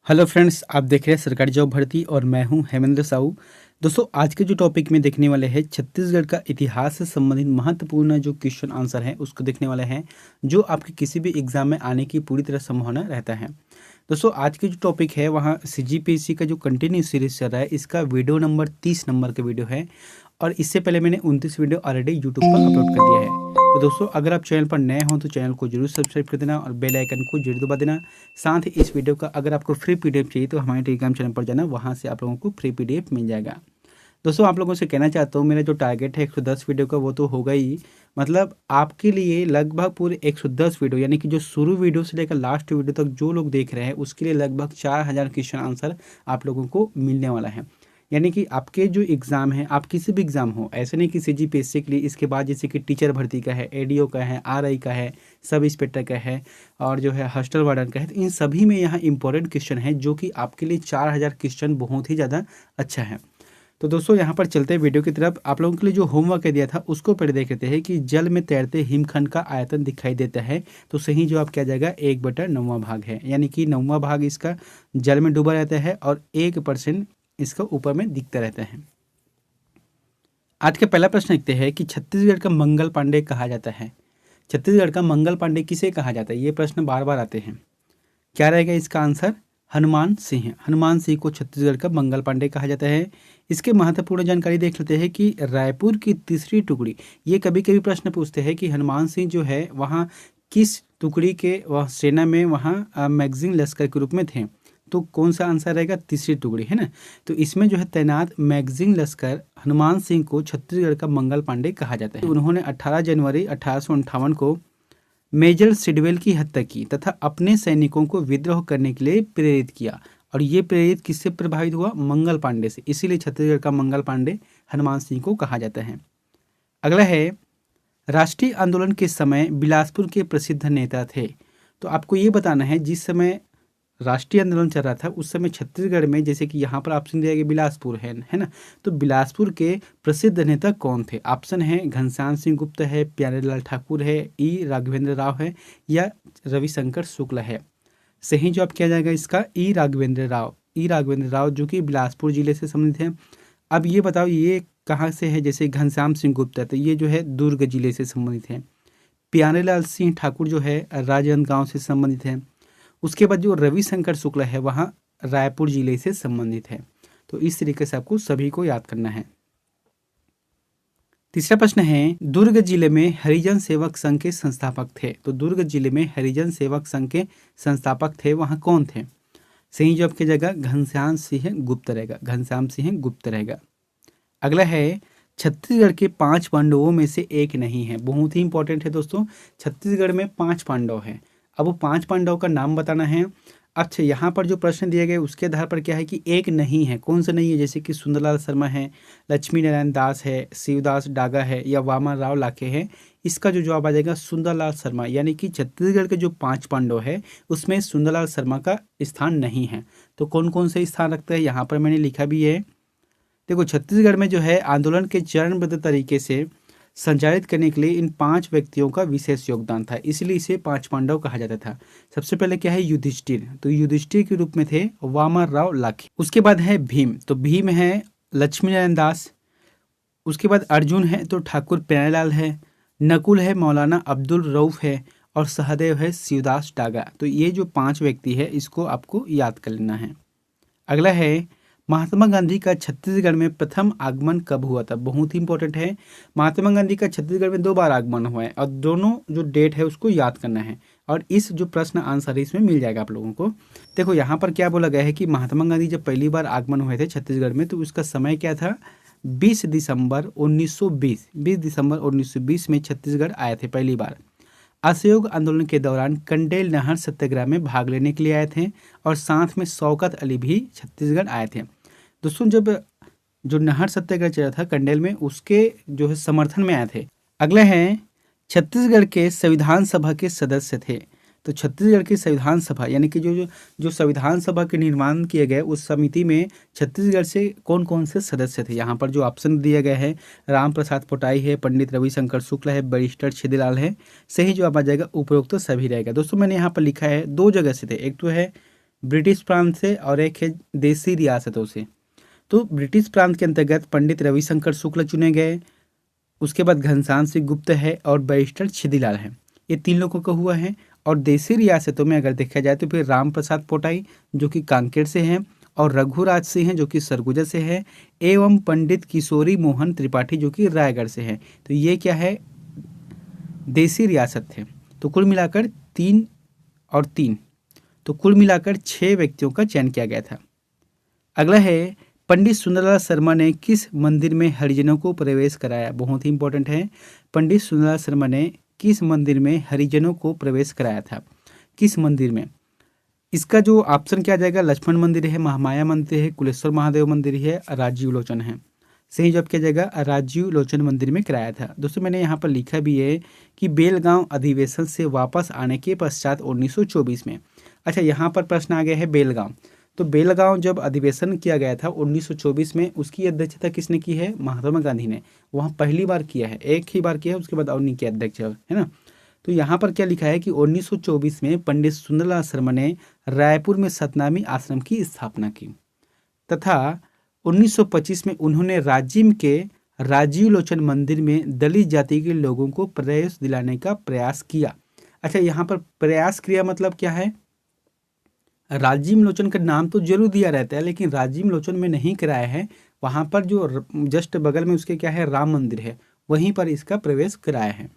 Hello friends, आप देख रहे हैं सरकारी जॉब भर्ती और मैं हूं हेमेंद्र साहू। दोस्तों, आज के जो टॉपिक में देखने वाले हैं छत्तीसगढ़ का इतिहास से संबंधित महत्वपूर्ण जो क्वेश्चन आंसर है उसको देखने वाले हैं, जो आपके किसी भी एग्जाम में आने की पूरी तरह संभावना रहता है। दोस्तों, आज की जो टॉपिक है वहाँ सीजीपीएससी का जो कंटिन्यू सीरीज चल रहा है, इसका वीडियो नंबर 30 नंबर का वीडियो है और इससे पहले मैंने 29 वीडियो ऑलरेडी यूट्यूब पर अपलोड कर दिया है। तो दोस्तों, अगर आप चैनल पर नए हो तो चैनल को जरूर सब्सक्राइब कर देना और बेल आइकन को जरूर दबा देना। साथ ही इस वीडियो का अगर आपको फ्री पीडीएफ चाहिए तो हमारे टेलीग्राम चैनल पर जाना, वहाँ से आप लोगों को फ्री पीडीएफ मिल जाएगा। दोस्तों, आप लोगों से कहना चाहता हूँ, मेरा जो टारगेट है 110 वीडियो का वो तो होगा ही, मतलब आपके लिए लगभग पूरे 110 वीडियो, यानी कि जो शुरू वीडियो से लेकर लास्ट वीडियो तक जो लोग देख रहे हैं उसके लिए लगभग 4000 क्वेश्चन आंसर आप लोगों को मिलने वाला है। यानी कि आपके जो एग्ज़ाम है, आप किसी भी एग्ज़ाम हो, ऐसे नहीं कि सीजीपीएससी के लिए, इसके बाद जैसे कि टीचर भर्ती का है, एडीओ का है, आरआई का है, सब इंस्पेक्टर का है और जो है हॉस्टल वार्डन का है, तो इन सभी में यहाँ इंपॉर्टेंट क्वेश्चन है जो कि आपके लिए 4000 क्वेश्चन बहुत ही ज़्यादा अच्छा है। तो दोस्तों, यहाँ पर चलते हैं वीडियो की तरफ। आप लोगों के लिए जो होमवर्क दिया था उसको पहले देख लेते हैं कि जल में तैरते हिमखंड का आयतन दिखाई देता है, तो सही जवाब क्या जाएगा, 1/9 भाग है, यानी कि 9वां भाग इसका जल में डूबा रहता है और 1% इसका ऊपर में दिखता रहता है। आज का पहला प्रश्न लिखते हैं कि छत्तीसगढ़ का मंगल पांडे कहा जाता है। छत्तीसगढ़ का मंगल पांडे किसे कहा जाता है, ये प्रश्न बार बार आते हैं। क्या रहेगा इसका आंसर, हनुमान सिंह। हनुमान सिंह को छत्तीसगढ़ का मंगल पांडे कहा जाता है। इसके महत्वपूर्ण जानकारी देख लेते हैं कि रायपुर की तीसरी टुकड़ी, ये कभी कभी प्रश्न पूछते हैं कि हनुमान सिंह जो है वहाँ किस टुकड़ी के वह सेना में वहाँ मैगजीन लश्कर के रूप में थे, तो कौन सा आंसर रहेगा, तीसरी टुकड़ी है ना। तो इसमें जो है तैनात मैगजीन लश्कर हनुमान सिंह को छत्तीसगढ़ का मंगल पांडे कहा जाता है। उन्होंने 18 जनवरी 1858 को मेजर सिडवेल की हत्या की तथा अपने सैनिकों को विद्रोह करने के लिए प्रेरित किया, और ये प्रेरित किससे प्रभावित हुआ, मंगल पांडे से, इसीलिए छत्तीसगढ़ का मंगल पांडे हनुमान सिंह को कहा जाता है। अगला है, राष्ट्रीय आंदोलन के समय बिलासपुर के प्रसिद्ध नेता थे। तो आपको ये बताना है, जिस समय राष्ट्रीय आंदोलन चल रहा था उस समय छत्तीसगढ़ में, जैसे कि यहाँ पर ऑप्शन दिया गया बिलासपुर है ना, तो बिलासपुर के प्रसिद्ध नेता कौन थे। ऑप्शन है घनश्याम सिंह गुप्त है, प्यारेलाल ठाकुर है, ई राघवेंद्र राव है या रविशंकर शुक्ल है। सही जवाब क्या जाएगा इसका, ई राघवेंद्र राव। ई राघवेंद्र राव जो कि बिलासपुर जिले से संबंधित है। अब ये बताओ ये कहाँ से है, जैसे घनश्याम सिंह गुप्त है तो ये जो है दुर्ग जिले से संबंधित है। प्यारेलाल सिंह ठाकुर जो है राजनांदगांव से संबंधित है। उसके बाद जो रविशंकर शुक्ल है वहाँ रायपुर जिले से संबंधित है। तो इस तरीके से आपको सभी को याद करना है। तीसरा प्रश्न है, दुर्ग जिले में हरिजन सेवक संघ के संस्थापक थे। तो दुर्ग जिले में हरिजन सेवक संघ के संस्थापक थे, वहाँ कौन थे। सही जवाब की जगह घनश्याम सिंह गुप्त रहेगा, घनश्याम सिंह गुप्त रहेगा। अगला है, छत्तीसगढ़ के 5 पांडवों में से एक नहीं है। बहुत ही इंपॉर्टेंट है दोस्तों, छत्तीसगढ़ में 5 पांडव हैं। अब वो 5 पांडव का नाम बताना है। अच्छा, यहाँ पर जो प्रश्न दिए गए उसके आधार पर क्या है कि एक नहीं है, कौन सा नहीं है, जैसे कि सुंदरलाल शर्मा है, लक्ष्मी नारायण दास है, शिवदास डागा है या वामन राव लाखे है। इसका जो जवाब आ जाएगा सुंदरलाल शर्मा, यानी कि छत्तीसगढ़ के जो 5 पांडव है उसमें सुंदरलाल शर्मा का स्थान नहीं है। तो कौन कौन से स्थान रखता है, यहाँ पर मैंने लिखा भी है। देखो, छत्तीसगढ़ में जो है आंदोलन के चरणबद्ध तरीके से संचालित करने के लिए इन 5 व्यक्तियों का विशेष योगदान था, इसलिए इसे 5 पांडव कहा जाता था। सबसे पहले क्या है, युधिष्ठिर, तो युधिष्ठिर के रूप में थे वामन राव लाखे। उसके बाद है भीम, तो भीम है लक्ष्मी नारायण दास। उसके बाद अर्जुन है तो ठाकुर प्यारेलाल है। नकुल है मौलाना अब्दुल रऊफ है और सहदेव है शिवदास डागा। तो ये जो 5 व्यक्ति है इसको आपको याद कर लेना है। अगला है, महात्मा गांधी का छत्तीसगढ़ में प्रथम आगमन कब हुआ था। बहुत ही इंपॉर्टेंट है, महात्मा गांधी का छत्तीसगढ़ में 2 बार आगमन हुआ है और दोनों जो डेट है उसको याद करना है, और इस जो प्रश्न आंसर है इसमें मिल जाएगा आप लोगों को। देखो, यहाँ पर क्या बोला गया है कि महात्मा गांधी जब पहली बार आगमन हुए थे छत्तीसगढ़ में तो उसका समय क्या था, 20 दिसंबर 1920। 20 दिसंबर 1920 में छत्तीसगढ़ आए थे पहली बार। असहयोग आंदोलन के दौरान कंडेल नहर सत्याग्रह में भाग लेने के लिए आए थे और साथ में शौकत अली भी छत्तीसगढ़ आए थे। दोस्तों, जब जो नहर सत्याग्रह चला था कंडेल में, उसके जो है समर्थन में आए थे। अगले हैं, छत्तीसगढ़ के संविधान सभा के सदस्य थे। तो छत्तीसगढ़ की संविधान सभा, यानी कि जो संविधान सभा के निर्माण किए गए उस समिति में छत्तीसगढ़ से कौन कौन से सदस्य थे। यहाँ पर जो ऑप्शन दिया गया है, राम प्रसाद पोटाई है, पंडित रविशंकर शुक्ल है, बैरिस्टर छिदीलाल है। सही जवाब आ जाएगा उपरोक्त तो सभी रहेगा। दोस्तों, मैंने यहाँ पर लिखा है 2 जगह से थे, एक तो है ब्रिटिश प्रांत से और एक है देसी रियासतों से। तो ब्रिटिश प्रांत के अंतर्गत पंडित रविशंकर शुक्ल चुने गए, उसके बाद घनश्याम सिंह गुप्त है और बैरिस्टर छिदीलाल है। ये 3 लोगों का हुआ है। और देसी रियासतों में अगर देखा जाए तो फिर राम प्रसाद पोटाई जो कि कांकेर से हैं, और रघुराज सिंह हैं जो कि सरगुजा से है, एवं पंडित किशोरी मोहन त्रिपाठी जो कि रायगढ़ से हैं। तो ये क्या है, देसी रियासत थे। तो कुल मिलाकर 3 और 3, तो कुल मिलाकर 6 व्यक्तियों का चयन किया गया था। अगला है, पंडित सुंदरलाल शर्मा ने किस मंदिर में हरिजनों को प्रवेश कराया। बहुत ही इंपॉर्टेंट है, पंडित सुंदरलाल शर्मा ने किस मंदिर में हरिजनों को प्रवेश कराया था, किस मंदिर में। इसका जो ऑप्शन क्या जाएगा, लक्ष्मण मंदिर है, महामाया मंदिर है, कुलेश्वर महादेव मंदिर है, राजीव लोचन है। सही जवाब क्या जाएगा, राजीव लोचन मंदिर में कराया था। दोस्तों मैंने यहाँ पर लिखा भी है कि बेलगांव अधिवेशन से वापस आने के पश्चात 1924 में। अच्छा, यहाँ पर प्रश्न आ गया है बेलगांव। तो बेलगांव जब अधिवेशन किया गया था 1924 में, उसकी अध्यक्षता किसने की है, महात्मा गांधी ने। वहाँ पहली बार किया है, एक ही बार किया है, उसके बाद और नहीं किया अध्यक्ष, है ना। तो यहाँ पर क्या लिखा है कि 1924 में पंडित सुंदरलाल शर्मा ने रायपुर में सतनामी आश्रम की स्थापना की, तथा 1925 में उन्होंने राजिम के राजीव लोचन मंदिर में दलित जाति के लोगों को प्रवेश दिलाने का प्रयास किया। अच्छा, यहाँ पर प्रयास किया मतलब क्या है, राजीव लोचन का नाम तो जरूर दिया रहता है, लेकिन राजीव लोचन में नहीं कराया है। वहाँ पर जो जस्ट बगल में उसके क्या है, राम मंदिर है, वहीं पर इसका प्रवेश कराया है।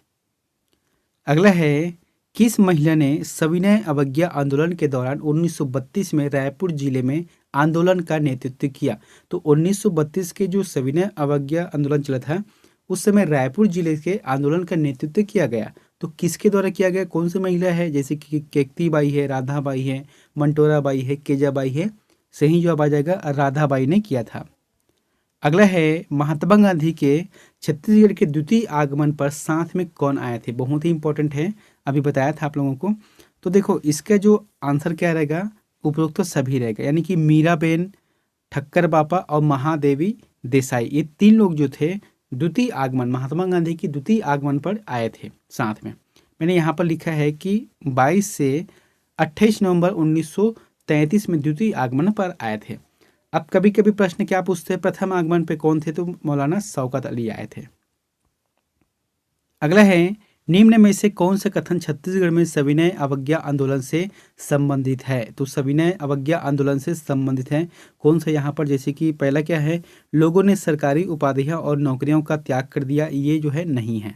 अगला है, किस महिला ने सविनय अवज्ञा आंदोलन के दौरान 1932 में रायपुर जिले में आंदोलन का नेतृत्व किया। तो 1932 के जो सविनय अवज्ञा आंदोलन चला था, उस समय रायपुर जिले के आंदोलन का नेतृत्व किया गया। तो किसके द्वारा किया गया, कौन सी महिला है, जैसे कि केकती बाई है, राधा बाई है, मंटोरा बाई है, केजा बाई है। सही जवाब आ जाएगा, राधा बाई ने किया था। अगला है, महात्मा गांधी के छत्तीसगढ़ के द्वितीय आगमन पर साथ में कौन आए थे। बहुत ही इंपॉर्टेंट है, अभी बताया था आप लोगों को। तो देखो इसका जो आंसर क्या रहेगा, उपरोक्त तो सभी रहेगा, यानी कि मीराबेन, ठक्कर बापा और महादेवी देसाई, ये 3 लोग जो थे द्वितीय आगमन, महात्मा गांधी की द्वितीय आगमन पर आए थे साथ में। मैंने यहाँ पर लिखा है कि 22 से 28 नवंबर 1933 में द्वितीय आगमन पर आए थे। अब कभी कभी प्रश्न क्या पूछते हैं, प्रथम आगमन पे कौन थे, तो मौलाना शौकत अली आए थे। अगला है, निम्न में से कौन सा कथन छत्तीसगढ़ में सविनय अवज्ञा आंदोलन से संबंधित है। तो सविनय अवज्ञा आंदोलन से संबंधित है कौन सा, यहाँ पर जैसे कि पहला क्या है, लोगों ने सरकारी उपाधियां और नौकरियों का त्याग कर दिया, ये जो है नहीं है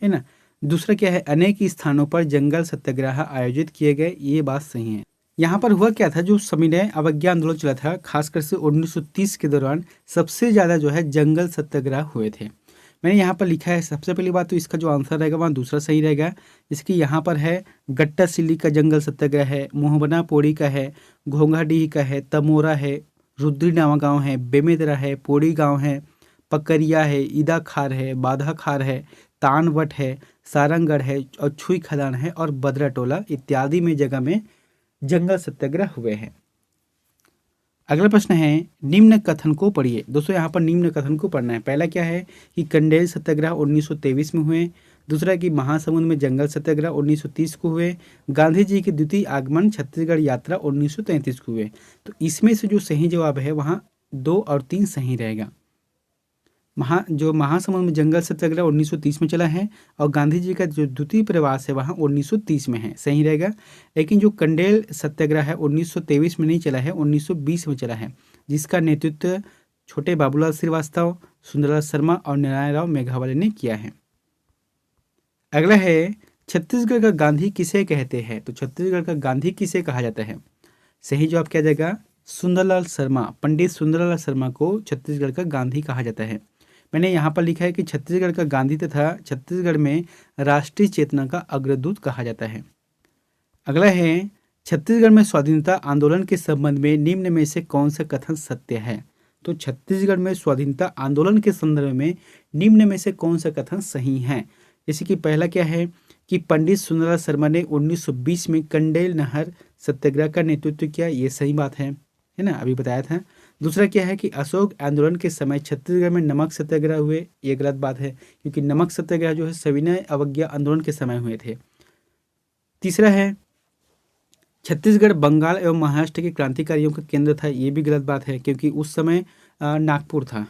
ना। दूसरा क्या है, अनेक स्थानों पर जंगल सत्याग्रह आयोजित किए गए, ये बात सही है। यहाँ पर हुआ क्या था, जो सविनय अवज्ञा आंदोलन चला था खासकर से 1930 के दौरान सबसे ज़्यादा जो है जंगल सत्याग्रह हुए थे। मैंने यहाँ पर लिखा है, सबसे पहली बात तो इसका जो आंसर रहेगा वहाँ दूसरा सही रहेगा। इसकी यहाँ पर है गट्टा सिल्ली का जंगल सत्याग्रह है, मोहबना पोड़ी का है, घोंघाडीह का है, तमोरा है, रुद्री नावा गाँव है, बेमेदरा है, पोड़ी गाँव है, पकरिया है, ईदा खार है, बाधा खार है, तानवट है, सारंगढ़ है और छुई खदान है और बदरा टोला इत्यादि में जगह में जंगल सत्याग्रह हुए हैं। अगला प्रश्न है, निम्न कथन को पढ़िए। दोस्तों यहाँ पर निम्न कथन को पढ़ना है। पहला क्या है कि कंडेल सत्याग्रह 1923 में हुए। दूसरा कि महासमुंद में जंगल सत्याग्रह 1930 को हुए। गांधी जी की द्वितीय आगमन छत्तीसगढ़ यात्रा 1933 को हुए। तो इसमें से जो सही जवाब है वहाँ 2 और 3 सही रहेगा। जो महासमुंद में जंगल सत्याग्रह 1930 में चला है और गांधी जी का जो द्वितीय प्रवास है वहाँ 1930 में है, सही रहेगा। लेकिन जो कंडेल सत्याग्रह है 1923 में नहीं चला है, 1920 में चला है, जिसका नेतृत्व छोटे बाबूलाल श्रीवास्तव, सुंदरलाल शर्मा और नारायण राव मेघावाले ने किया है। अगला है, छत्तीसगढ़ का गांधी किसे कहते हैं। तो छत्तीसगढ़ का गांधी किसे कहा जाता है। सही जवाब क्या जाएगा, सुंदरलाल शर्मा। पंडित सुंदरलाल शर्मा को छत्तीसगढ़ का गांधी कहा जाता है। मैंने यहाँ पर लिखा है कि छत्तीसगढ़ का गांधी तथा छत्तीसगढ़ में राष्ट्रीय चेतना का अग्रदूत कहा जाता है। अगला है, छत्तीसगढ़ में स्वाधीनता आंदोलन के संबंध में निम्न में से कौन सा कथन सत्य है। तो छत्तीसगढ़ में स्वाधीनता आंदोलन के संदर्भ में निम्न में से कौन सा कथन सही है। जैसे कि पहला क्या है कि पंडित सुंदरलाल शर्मा ने 1920 में कंडेल नहर सत्याग्रह का नेतृत्व किया, ये सही बात है ना, अभी बताया था। दूसरा क्या है कि अशोक आंदोलन के समय छत्तीसगढ़ में नमक सत्याग्रह हुए, ये गलत बात है क्योंकि नमक सत्याग्रह जो है सविनय अवज्ञा आंदोलन के समय हुए थे। तीसरा है छत्तीसगढ़ बंगाल एवं महाराष्ट्र के क्रांतिकारियों का केंद्र था, ये भी गलत बात है क्योंकि उस समय नागपुर था।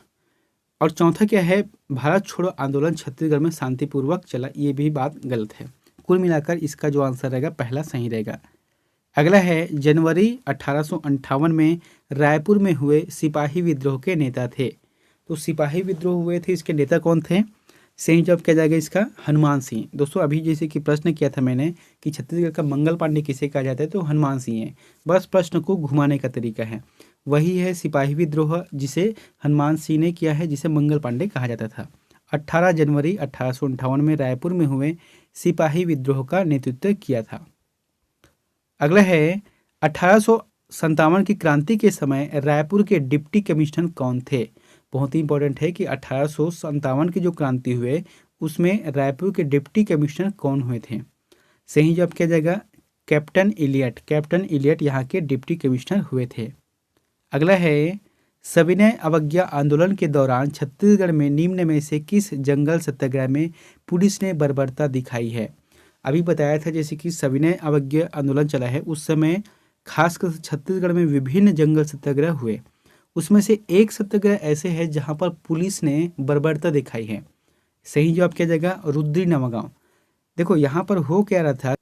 और चौथा क्या है, भारत छोड़ो आंदोलन छत्तीसगढ़ में शांतिपूर्वक चला, ये भी बात गलत है। कुल मिलाकर इसका जो आंसर रहेगा पहला सही रहेगा। अगला है, जनवरी 1858 में रायपुर में हुए सिपाही विद्रोह के नेता थे। तो सिपाही विद्रोह हुए थे, इसके नेता कौन थे? सही जवाब क्या जाएगा इसका? हनुमान सिंह। दोस्तों अभी जैसे कि प्रश्न किया था मैंने कि छत्तीसगढ़ का मंगल पांडे किसे कहा जाता है, तो हनुमान सिंह है। बस प्रश्न को घुमाने का तरीका है। वही है सिपाही विद्रोह जिसे हनुमान सिंह ने किया है, जिसे मंगल पांडे कहा जाता था। 18 जनवरी 1858 में रायपुर में हुए सिपाही विद्रोह का नेतृत्व किया था। अगला है, 1857 की क्रांति के समय रायपुर के डिप्टी कमिश्नर कौन थे? बहुत ही इंपॉर्टेंट है कि 1857 की जो क्रांति हुए उसमें रायपुर के डिप्टी कमिश्नर कौन हुए थे? सही जवाब क्या जाएगा? Captain Elliot. कैप्टन इलियट यहाँ के डिप्टी कमिश्नर हुए थे। अगला है, सविनय अवज्ञा आंदोलन के दौरान छत्तीसगढ़ में निम्न में से किस जंगल सत्याग्रह में पुलिस ने बर्बरता दिखाई है? अभी बताया था जैसे कि सविनय अवज्ञा आंदोलन चला है, उस समय खासकर छत्तीसगढ़ में विभिन्न जंगल सत्याग्रह हुए। उसमें से एक सत्याग्रह ऐसे है जहां पर पुलिस ने बर्बरता दिखाई है। सही जवाब क्या जाएगा? रुद्री नवागांव। देखो यहाँ पर हो क्या रहा था,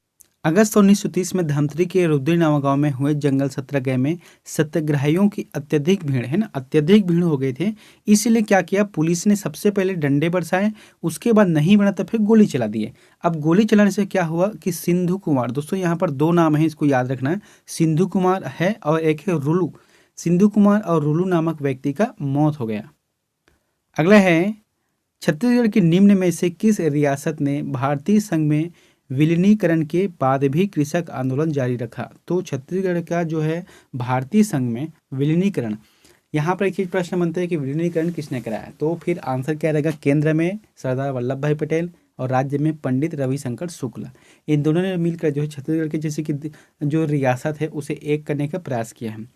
अगस्त 1930 में धमतरी के रुद्री नवागांव में हुए जंगल सत्याग्रह में सत्याग्रहियों की अत्यधिक भीड़ है ना, अत्यधिक भीड़ हो गए थे। इसीलिए क्या किया, पुलिस ने सबसे पहले डंडे बरसाए, उसके बाद नहीं बना तो फिर गोली चला दिए। अब गोली चलाने से क्या हुआ कि सिंधु कुमार, दोस्तों यहाँ पर दो नाम है, इसको याद रखना है, सिंधु कुमार है और एक है रुलू। सिंधु कुमार और रुलू नामक व्यक्ति का मौत हो गया। अगला है, छत्तीसगढ़ की निम्न में से किस रियासत ने भारतीय संघ में विलीनीकरण के बाद भी कृषक आंदोलन जारी रखा? तो छत्तीसगढ़ का जो है भारतीय संघ में विलीनीकरण, यहाँ पर एक चीज प्रश्न बनता है कि विलीनीकरण किसने कराया? तो फिर आंसर क्या रहेगा? केंद्र में सरदार वल्लभ भाई पटेल और राज्य में पंडित रविशंकर शुक्ला। इन दोनों ने मिलकर जो है छत्तीसगढ़ के जैसे कि जो रियासत है उसे एक करने का प्रयास किया है।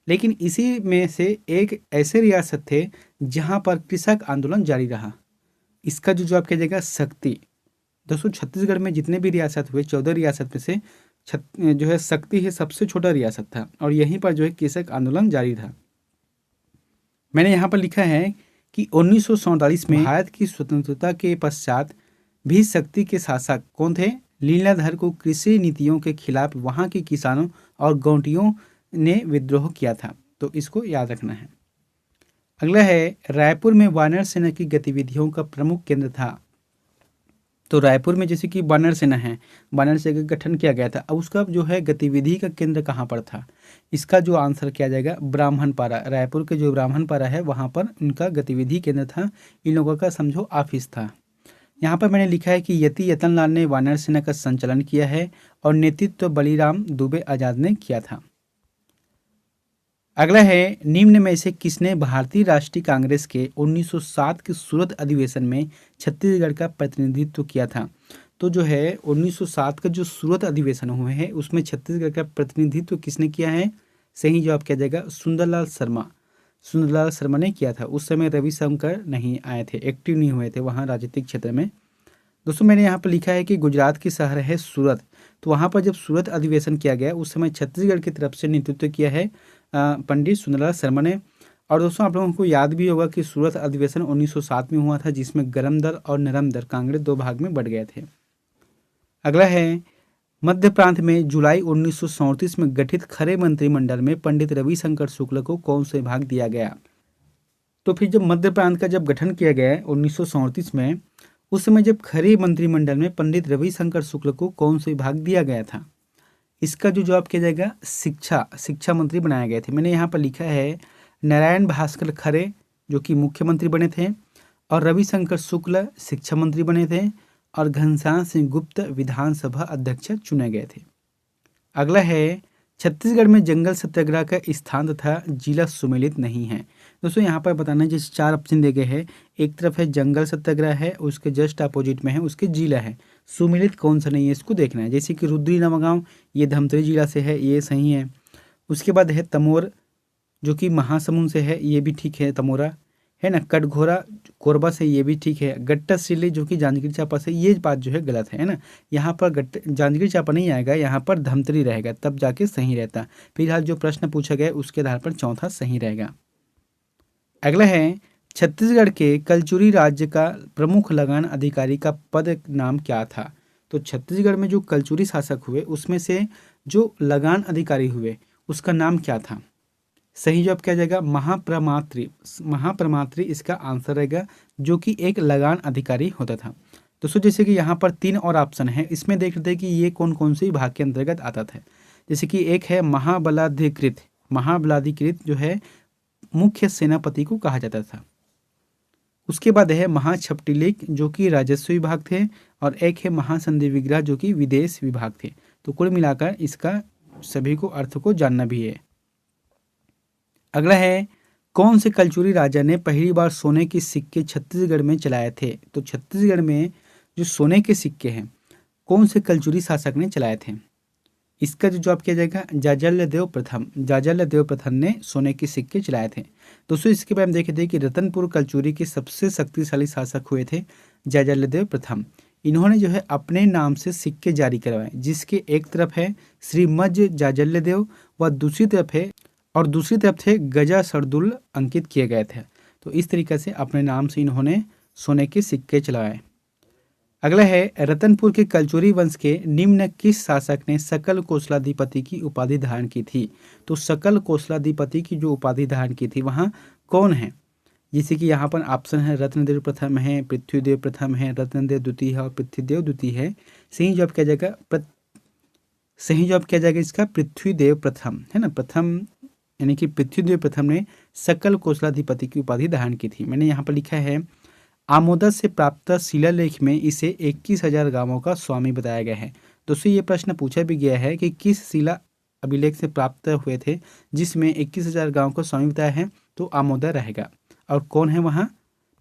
लेकिन इसी में से एक ऐसे रियासत थे जहाँ पर कृषक आंदोलन जारी रहा। इसका जो जवाब क्या जाएगा? शक्ति। दोस्तों छत्तीसगढ़ में जितने भी रियासत हुए 14 रियासत में से जो है शक्ति है सबसे छोटा रियासत था और यहीं पर जो है कृषक आंदोलन जारी था। मैंने यहाँ पर लिखा है कि 1947 में भारत की स्वतंत्रता के पश्चात भी शक्ति के शासक कौन थे? लीलाधर को कृषि नीतियों के खिलाफ वहाँ के किसानों और गौंटियों ने विद्रोह किया था, तो इसको याद रखना है। अगला है, रायपुर में वानर सेना की गतिविधियों का प्रमुख केंद्र था। तो रायपुर में जैसे कि वानर सेना है, वानर सेना का गठन किया गया था। अब उसका जो है गतिविधि का केंद्र कहाँ पर था? इसका जो आंसर किया जाएगा ब्राह्मणपारा। रायपुर के जो ब्राह्मणपारा है वहाँ पर इनका गतिविधि केंद्र था, इन लोगों का समझो ऑफिस था। यहाँ पर मैंने लिखा है कि यति यतनलाल ने वानर सेना का संचालन किया है और नेतृत्व बलिराम दुबे आजाद ने किया था। अगला है, निम्न में से किसने भारतीय राष्ट्रीय कांग्रेस के 1907 के सूरत अधिवेशन में छत्तीसगढ़ का प्रतिनिधित्व किया था? तो जो है 1907 का जो सूरत अधिवेशन हुए हैं उसमें छत्तीसगढ़ का प्रतिनिधित्व किसने किया है? सही जवाब क्या जाएगा? सुंदरलाल शर्मा। सुंदरलाल शर्मा ने किया था। उस समय रविशंकर नहीं आए थे, एक्टिव नहीं हुए थे वहाँ राजनीतिक क्षेत्र में। दोस्तों मैंने यहाँ पर लिखा है कि गुजरात की शहर है सूरत, तो वहाँ पर जब सूरत अधिवेशन किया गया उस समय छत्तीसगढ़ की तरफ से नेतृत्व किया है पंडित सुंदरलाल शर्मा ने। और दोस्तों आप लोगों को याद भी होगा कि सूरत अधिवेशन 1907 में हुआ था जिसमें गरम दल और नरम दल कांग्रेस दो भाग में बढ़ गए थे। अगला है, मध्य प्रांत में जुलाई 1937 में गठित खरे मंत्रिमंडल में पंडित रविशंकर शुक्ल को कौन से विभाग दिया गया? तो फिर जब मध्य प्रांत का जब गठन किया गया 1937 में, उस समय जब खरे मंत्रिमंडल में पंडित रविशंकर शुक्ल को कौन से विभाग दिया गया था? इसका जो जवाब किया जाएगा शिक्षा मंत्री बनाए गए थे। मैंने यहाँ पर लिखा है नारायण भास्कर खरे जो कि मुख्यमंत्री बने थे और रविशंकर शुक्ल शिक्षा मंत्री बने थे और घनश्याम सिंह गुप्त विधानसभा अध्यक्ष चुने गए थे। अगला है, छत्तीसगढ़ में जंगल सत्याग्रह का स्थान तथा जिला सुमेलित नहीं है। दोस्तों यहाँ पर बताना है जैसे 4 ऑप्शन दिए गए हैं, एक तरफ है जंगल सत्याग्रह है, उसके जस्ट अपोजिट में है उसके जिला है, सुमेलित कौन सा नहीं है इसको देखना है। जैसे कि रुद्री नवागांव ये धमतरी जिला से है, ये सही है। उसके बाद है तमोर जो कि महासमुंद से है, ये भी ठीक है तमोरा। है ना। कटघोरा कोरबा से, ये भी ठीक है। गट्टासिल्ली जो कि जांजगीर चांपा से, ये बात जो है गलत है ना। यहाँ पर जांजगीर चांपा नहीं आएगा, यहाँ पर धमतरी रहेगा, तब जाके सही रहता। फिलहाल जो प्रश्न पूछा गया उसके आधार पर चौथा सही रहेगा। अगला है, छत्तीसगढ़ के कलचुरी राज्य का प्रमुख लगान अधिकारी का पद नाम क्या था। तो छत्तीसगढ़ में जो कलचुरी शासक हुए उसमें से जो लगान अधिकारी हुए उसका नाम क्या था। सही जवाब क्या जाएगा, महाप्रमात्री। महाप्रमात्री इसका आंसर रहेगा, जो कि एक लगान अधिकारी होता था। दोस्तों जैसे कि यहाँ पर 3 और ऑप्शन है, इसमें देख लेते हैं कि ये कौन कौन से विभाग के अंतर्गत आता था। जैसे कि एक है महाबलाधिकृत। महाबलाधिकृत जो है मुख्य सेनापति को कहा जाता था। उसके बाद है महाछपटिलिक जो कि राजस्व विभाग थे, और एक है महासंधि विग्रह जो कि विदेश विभाग थे। तो कुल मिलाकर इसका सभी को अर्थ को जानना भी है। अगला है, कौन से कलचुरी राजा ने पहली बार सोने के सिक्के छत्तीसगढ़ में चलाए थे। तो छत्तीसगढ़ में जो सोने के सिक्के हैं कौन से कलचुरी शासक ने चलाए थे। इसका जो जवाब किया जाएगा, जाजल्यदेव प्रथम। जाजल्यदेव प्रथम ने सोने के सिक्के चलाए थे। दोस्तों इसके बाद हम देखे थे कि रतनपुर कलचुरी के सबसे शक्तिशाली शासक हुए थे जाजल्यदेव प्रथम। इन्होंने जो है अपने नाम से सिक्के जारी करवाए, जिसके एक तरफ है श्रीमज जाजल्यदेव व दूसरी तरफ थे गजा सरदुल अंकित किए गए थे। तो इस तरीके से अपने नाम से इन्होंने सोने के सिक्के चलाए। अगला है, रतनपुर के कलचुरी वंश के निम्न किस शासक ने सकल कोसलाधिपति की उपाधि धारण की थी। तो सकल कोसलाधिपति की जो उपाधि धारण की थी वहाँ कौन है। जैसे कि यहाँ पर ऑप्शन है, रत्नदेव प्रथम है, पृथ्वीदेव प्रथम है, रत्नदेव द्वितीय है और पृथ्वीदेव द्वितीय है। सही जवाब क्या जाएगा, इसका पृथ्वीदेव प्रथम है ना। प्रथम यानी कि पृथ्वीदेव प्रथम ने सकल कोसलाधिपति की उपाधि धारण की थी। मैंने यहाँ पर लिखा है, आमोदक से प्राप्त शिलालेख में इसे 21,000 गांवों का स्वामी बताया गया है। दोस्तों ये प्रश्न पूछा भी गया है कि किस शिला अभिलेख से प्राप्त हुए थे जिसमें 21,000 गांवों को स्वामी बताया है। तो आमोदक रहेगा, और कौन है वहाँ,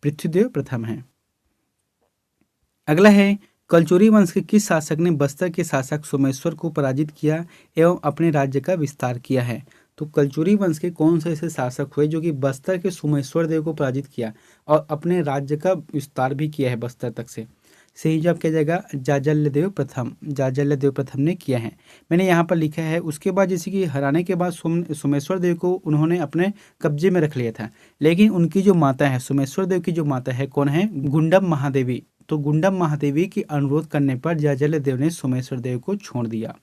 पृथ्वीदेव प्रथम है। अगला है, कलचुरी वंश के किस शासक ने बस्तर के शासक सोमेश्वर को पराजित किया एवं अपने राज्य का विस्तार किया है। तो कलचुरी वंश के कौन से ऐसे शासक हुए जो कि बस्तर के सोमेश्वर देव को पराजित किया और अपने राज्य का विस्तार भी किया है बस्तर तक से। सही जवाब क्या जाएगा, जाजल्यदेव प्रथम। जाजल्यदेव प्रथम ने किया है। मैंने यहाँ पर लिखा है, उसके बाद जैसे कि हराने के बाद सोमेश्वर देव को उन्होंने अपने कब्जे में रख लिया था, लेकिन उनकी जो माता है, सोमेश्वर देव की जो माता है कौन है, गुंडम महादेवी। तो गुंडम महादेवी की अनुरोध करने पर जाजल्यदेव ने सोमेश्वर देव को छोड़ दिया।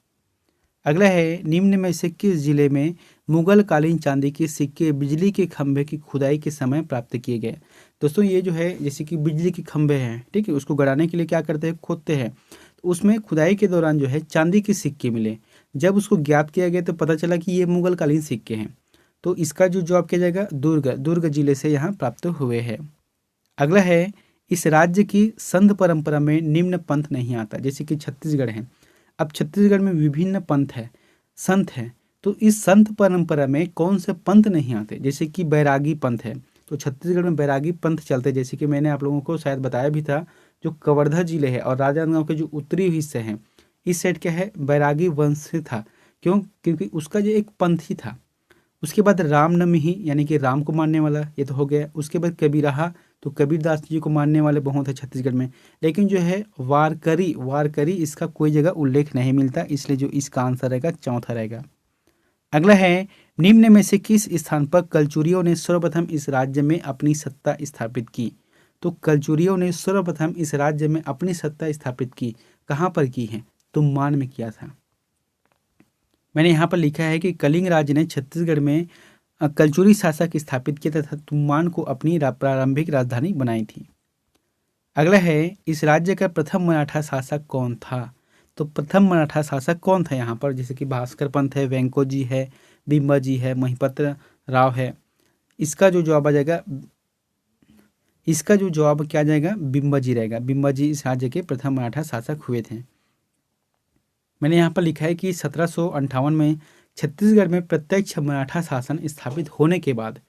अगला है, निम्न में से किस जिले में मुगल कालीन चांदी के सिक्के बिजली के खंभे की खुदाई के समय प्राप्त किए गए। दोस्तों ये जो है जैसे कि बिजली के खंभे हैं, ठीक है, उसको गड़ाने के लिए क्या करते हैं, खोदते हैं। तो उसमें खुदाई के दौरान जो है चांदी के सिक्के मिले। जब उसको ज्ञात किया गया तो पता चला कि ये मुगल कालीन सिक्के हैं। तो इसका जो जवाब किया जाएगा, दुर्ग जिले से यहाँ प्राप्त हुए हैं। अगला है, इस राज्य की संत परंपरा में निम्न पंथ नहीं आता। जैसे कि छत्तीसगढ़ है, अब छत्तीसगढ़ में विभिन्न पंथ है, संत है, तो इस संत परंपरा में कौन से पंथ नहीं आते। जैसे कि बैरागी पंथ है, तो छत्तीसगढ़ में बैरागी पंथ चलते। जैसे कि मैंने आप लोगों को शायद बताया भी था, जो कवर्धा जिले है और राजनांदगांव के जो उत्तरी हिस्से हैं, इस साइड क्या है, बैरागी वंश से था। क्यों, क्योंकि उसका जो एक पंथ ही था। उसके बाद रामनवमी यानी कि राम को मानने वाला, ये तो हो गया। उसके बाद कबीरहा, तो कबीरदास जी को मानने वाले बहुत है छत्तीसगढ़ में। लेकिन जो है वारकरी इसका कोई जगह उल्लेख नहीं मिलता, इसलिए जो इसका आंसर रहेगा चौथा रहेगा। अगला है, निम्न में से किस स्थान पर कलचुरियों ने सर्वप्रथम इस राज्य में अपनी सत्ता स्थापित की। तो कलचुरियों ने सर्वप्रथम इस राज्य में अपनी सत्ता स्थापित की, कहाँ पर की है, तो मान में किया था। मैंने यहाँ पर लिखा है कि कलिंग राज्य ने छत्तीसगढ़ में कलचुरी शासक स्थापित किया तथा तुम्बान को अपनी प्रारंभिक राजधानी बनाई थी। अगला है, इस राज्य का प्रथम मराठा शासक कौन था। तो प्रथम मराठा शासक कौन था यहाँ पर, जैसे कि भास्कर पंत है, वेंको जी है, बिम्बा जी है, महिपत्र राव है। इसका जो जवाब आ जाएगा, इसका जो जवाब क्या जाएगा, बिम्बा जी रहेगा। बिम्बा जी इस राज्य के प्रथम मराठा शासक हुए थे। मैंने यहाँ पर लिखा है कि 1758 में छत्तीसगढ़ में प्रत्यक्ष मराठा शासन स्थापित होने के बाद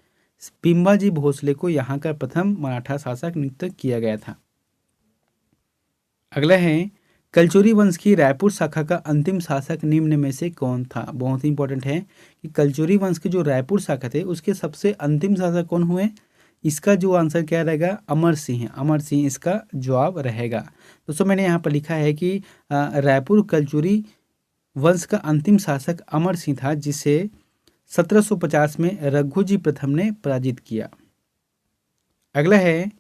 बिम्बाजी भोसले को यहाँ का प्रथम मराठा शासक नियुक्त किया गया था। अगला है, कलचुरी वंश की रायपुर शाखा का अंतिम शासक निम्न में से कौन था। बहुत ही इंपॉर्टेंट है कि कलचुरी वंश के जो रायपुर शाखा थे उसके सबसे अंतिम शासक कौन हुए, इसका जो आंसर क्या रहेगा, अमर सिंह है। अमर सिंह इसका जवाब रहेगा। दोस्तों मैंने यहाँ पर लिखा है कि रायपुर कलचुरी वंश का अंतिम शासक अमर सिंह था, जिसे 1750 में रघुजी प्रथम ने पराजित किया। अगला है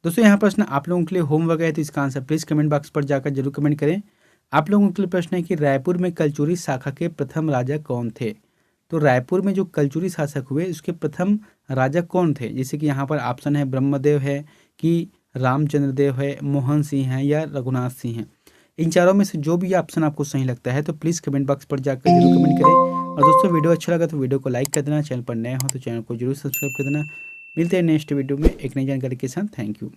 दोस्तों, यहाँ प्रश्न आप लोगों के लिए होमवर्क है, तो इसका आंसर प्लीज कमेंट बॉक्स पर जाकर जरूर कमेंट करें। आप लोगों के लिए प्रश्न है कि रायपुर में कलचुरी शाखा के प्रथम राजा कौन थे। तो रायपुर में जो कलचुरी शासक हुए उसके प्रथम राजा कौन थे, जैसे कि यहाँ पर ऑप्शन है ब्रह्मदेव है, कि रामचंद्र देव है, मोहन सिंह है, या रघुनाथ सिंह है। इन चारों में से जो भी ऑप्शन आपको सही लगता है तो प्लीज़ कमेंट बॉक्स पर जाकर जरूर कमेंट करें। और दोस्तों वीडियो अच्छा लगा तो वीडियो को लाइक कर देना, चैनल पर नए हो तो चैनल को जरूर सब्सक्राइब कर देना। मिलते हैं नेक्स्ट वीडियो में एक नई जानकारी के साथ। Thank you.